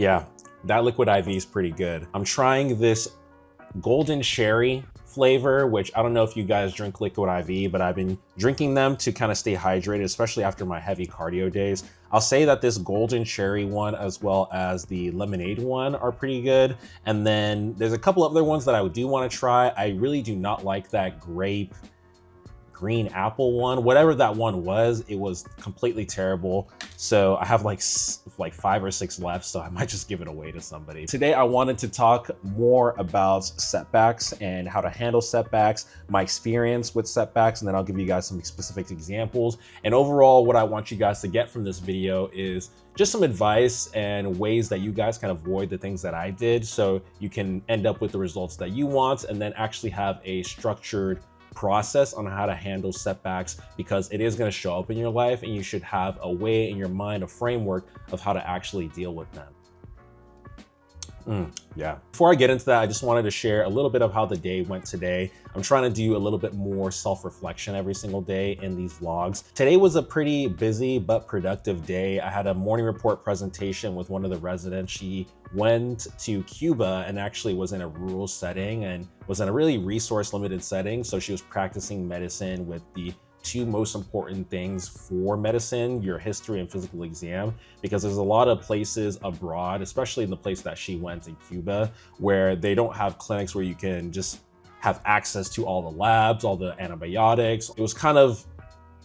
Yeah, that liquid IV is pretty good. I'm trying this golden cherry flavor, which I don't know if you guys drink liquid IV, but I've been drinking them to kind of stay hydrated, especially after my heavy cardio days. I'll say that this golden cherry one as well as the lemonade one are pretty good. And then there's a couple other ones that I do want to try. I really do not like that grape green apple one, whatever that one was, it was completely terrible. So I have like 5 or 6 left, so I might just give it away to somebody. Today I wanted to talk more about setbacks and how to handle setbacks, my experience with setbacks, and then I'll give you guys some specific examples. And overall, what I want you guys to get from this video is just some advice and ways that you guys can avoid the things that I did, so you can end up with the results that you want and then actually have a structured process on how to handle setbacks, because it is going to show up in your life and you should have a way in your mind, a framework of how to actually deal with them. Yeah. Before I get into that, I just wanted to share a little bit of how the day went today. I'm trying to do a little bit more self-reflection every single day in these vlogs. Today was a pretty busy but productive day. I had a morning report presentation with one of the residents. She went to Cuba and actually was in a rural setting and was in a really resource limited setting. So she was practicing medicine with the 2 most important things for medicine, your history and physical exam, because there's a lot of places abroad, especially in the place that she went in Cuba, where they don't have clinics where you can just have access to all the labs, all the antibiotics. It was kind of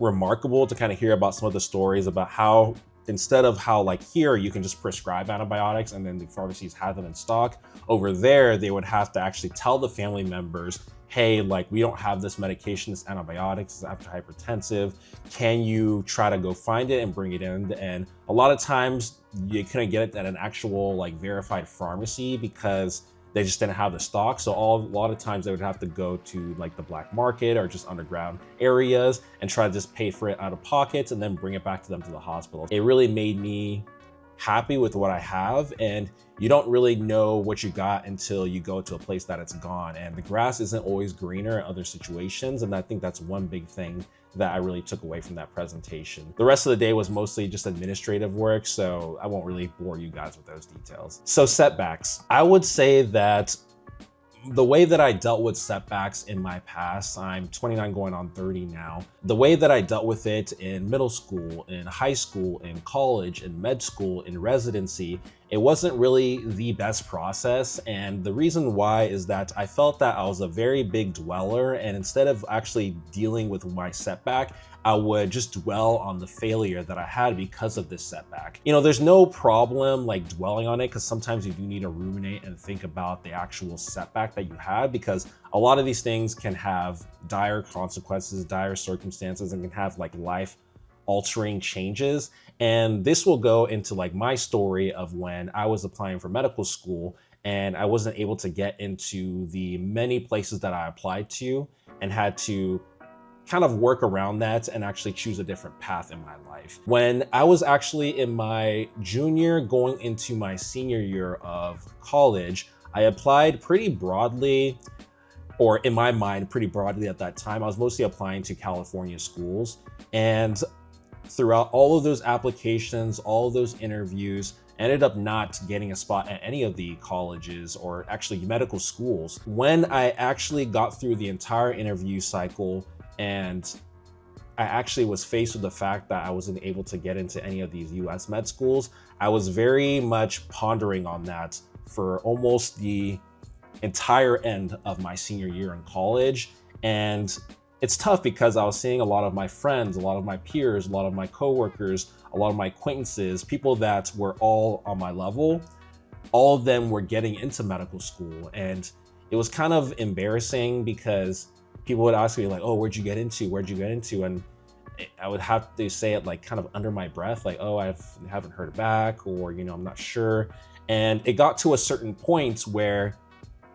remarkable to kind of hear about some of the stories about how instead of how like here you can just prescribe antibiotics and then the pharmacies have them in stock, over there they would have to actually tell the family members, hey, like we don't have this medication, this antibiotic, this is antihypertensive. Can you try to go find it and bring it in? And a lot of times you couldn't get it at an actual like verified pharmacy because they just didn't have the stock. So a lot of times they would have to go to like the black market or just underground areas and try to just pay for it out of pockets and then bring it back to them to the hospital. It really made me happy with what I have, and you don't really know what you got until you go to a place that it's gone, and the grass isn't always greener in other situations. And I think that's one big thing that I really took away from that presentation. The rest of the day was mostly just administrative work, so I won't really bore you guys with those details. So setbacks, I would say that the way that I dealt with setbacks in my past, I'm 29 going on 30 now, the way that I dealt with it in middle school, in high school, in college, in med school, in residency, it wasn't really the best process. And the reason why is that I felt that I was a very big dweller, and instead of actually dealing with my setback, I would just dwell on the failure that I had because of this setback. You know, there's no problem like dwelling on it, because sometimes you do need to ruminate and think about the actual setback that you had, because a lot of these things can have dire consequences, dire circumstances, and can have like life altering changes. And this will go into like my story of when I was applying for medical school and I wasn't able to get into the many places that I applied to, and had to kind of work around that and actually choose a different path in my life. When I was actually in my junior going into my senior year of college, I applied pretty broadly, or in my mind, pretty broadly at that time. I was mostly applying to California schools, and throughout all of those applications, all of those interviews, ended up not getting a spot at any of the colleges or actually medical schools. When I actually got through the entire interview cycle and I actually was faced with the fact that I wasn't able to get into any of these US med schools, I was very much pondering on that for almost the entire end of my senior year in college. And it's tough because I was seeing a lot of my friends, a lot of my peers, a lot of my coworkers, a lot of my acquaintances, people that were all on my level, all of them were getting into medical school. And it was kind of embarrassing because people would ask me like, oh, where'd you get into? Where'd you get into? And I would have to say it like kind of under my breath, like, oh, I haven't heard back, or, you know, I'm not sure. And it got to a certain point where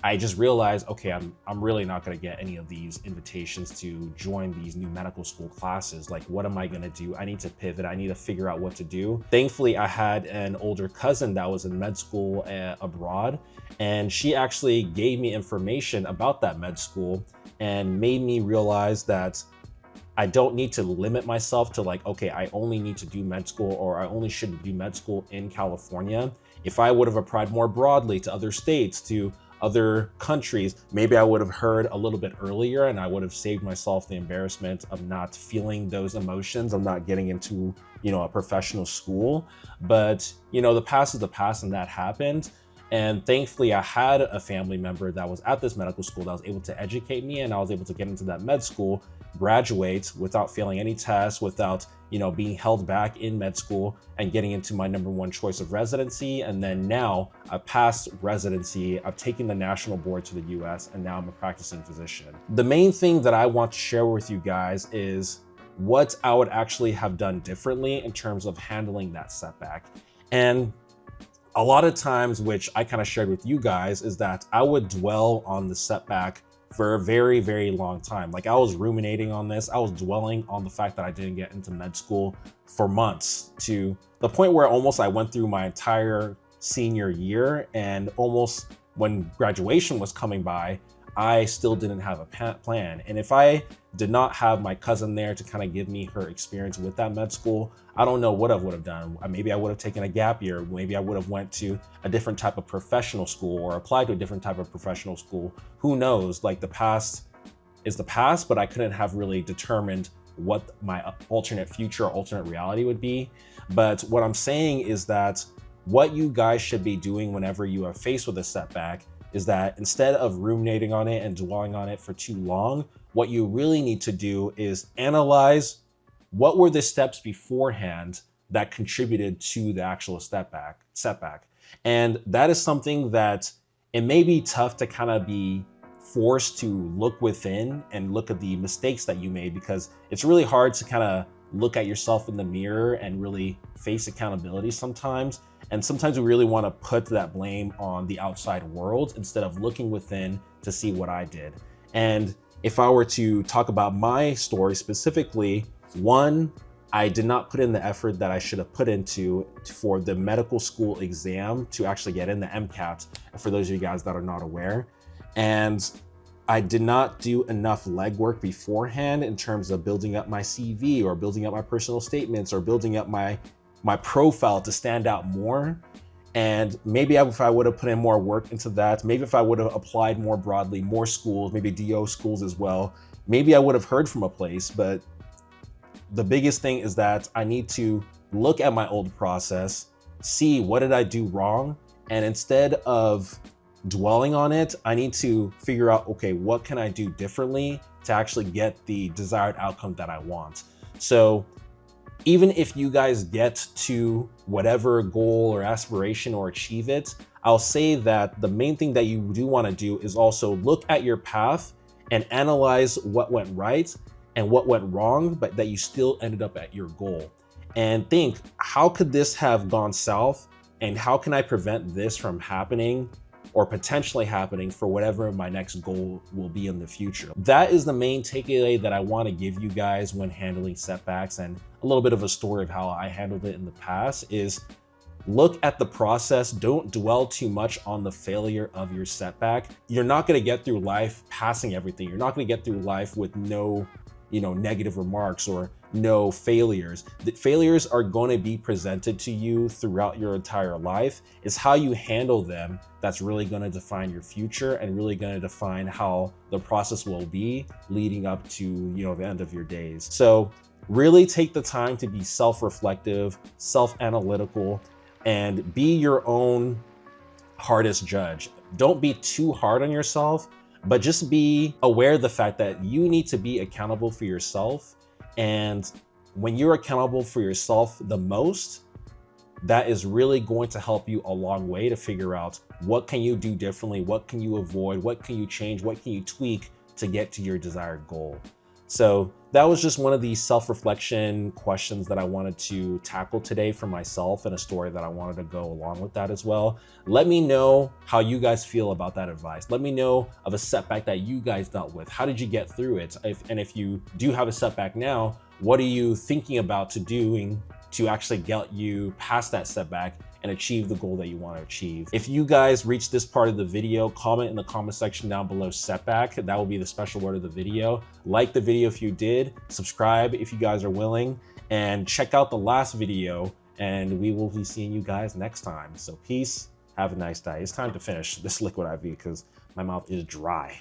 I just realized, okay, I'm really not going to get any of these invitations to join these new medical school classes. Like, what am I going to do? I need to pivot. I need to figure out what to do. Thankfully, I had an older cousin that was in med school abroad, and she actually gave me information about that med school and made me realize that I don't need to limit myself to like, okay, I only need to do med school, or I only should do med school in California. If I would have applied more broadly to other states, to other countries, maybe I would have heard a little bit earlier, and I would have saved myself the embarrassment of not feeling those emotions, of not getting into, a professional school. But, the past is the past, and that happened. And thankfully, I had a family member that was at this medical school that was able to educate me, and I was able to get into that med school, graduate without failing any tests, without, being held back in med school, and getting into my number one choice of residency. And then now I passed residency, I've taken the national board to the US, and now I'm a practicing physician. The main thing that I want to share with you guys is what I would actually have done differently in terms of handling that setback. And a lot of times, which I kind of shared with you guys, is that I would dwell on the setback for a very, very long time. Like, I was ruminating on this. I was dwelling on the fact that I didn't get into med school for months, to the point where almost I went through my entire senior year, and almost when graduation was coming by, I still didn't have a plan. And if I did not have my cousin there to kind of give me her experience with that med school, I don't know what I would have done. Maybe I would have taken a gap year. Maybe I would have went to a different type of professional school, or applied to a different type of professional school. Who knows? Like, the past is the past, but I couldn't have really determined what my alternate future, alternate reality would be. But what I'm saying is that what you guys should be doing whenever you are faced with a setback is that instead of ruminating on it and dwelling on it for too long, what you really need to do is analyze what were the steps beforehand that contributed to the actual setback. And that is something that it may be tough to kind of be forced to look within and look at the mistakes that you made, because it's really hard to kind of look at yourself in the mirror and really face accountability sometimes. And sometimes we really want to put that blame on the outside world instead of looking within to see what I did. And if I were to talk about my story specifically, one, I did not put in the effort that I should have put into for the medical school exam to actually get in the MCAT, for those of you guys that are not aware. And I did not do enough legwork beforehand in terms of building up my CV, or building up my personal statements, or building up my profile to stand out more. And maybe if I would have put in more work into that, maybe if I would have applied more broadly, more schools, maybe DO schools as well, maybe I would have heard from a place. But the biggest thing is that I need to look at my old process, see what did I do wrong, and instead of dwelling on it, I need to figure out, okay, what can I do differently to actually get the desired outcome that I want. So even if you guys get to whatever goal or aspiration or achieve it, I'll say that the main thing that you do want to do is also look at your path and analyze what went right and what went wrong, but that you still ended up at your goal. And think, how could this have gone south? And how can I prevent this from happening, or potentially happening, for whatever my next goal will be in the future? That is the main takeaway that I want to give you guys when handling setbacks. And a little bit of a story of how I handled it in the past is, look at the process. Don't dwell too much on the failure of your setback. You're not going to get through life passing everything. You're not going to get through life with no, negative remarks or no failures. The failures are going to be presented to you throughout your entire life. It's how you handle them that's really going to define your future, and really going to define how the process will be leading up to, the end of your days. So really take the time to be self-reflective, self-analytical, and be your own hardest judge. Don't be too hard on yourself, but just be aware of the fact that you need to be accountable for yourself. And when you're accountable for yourself the most, that is really going to help you a long way to figure out what can you do differently, what can you avoid, what can you change, what can you tweak to get to your desired goal. So that was just one of the self-reflection questions that I wanted to tackle today for myself, and a story that I wanted to go along with that as well. Let me know how you guys feel about that advice. Let me know of a setback that you guys dealt with. How did you get through it? And if you do have a setback now, what are you thinking about doing to actually get you past that setback and achieve the goal that you want to achieve. If you guys reach this part of the video, comment in the comment section down below setback. That will be the special word of the video. Like the video if you did, subscribe if you guys are willing, and check out the last video, and we will be seeing you guys next time. So peace, have a nice day. It's time to finish this liquid IV because my mouth is dry.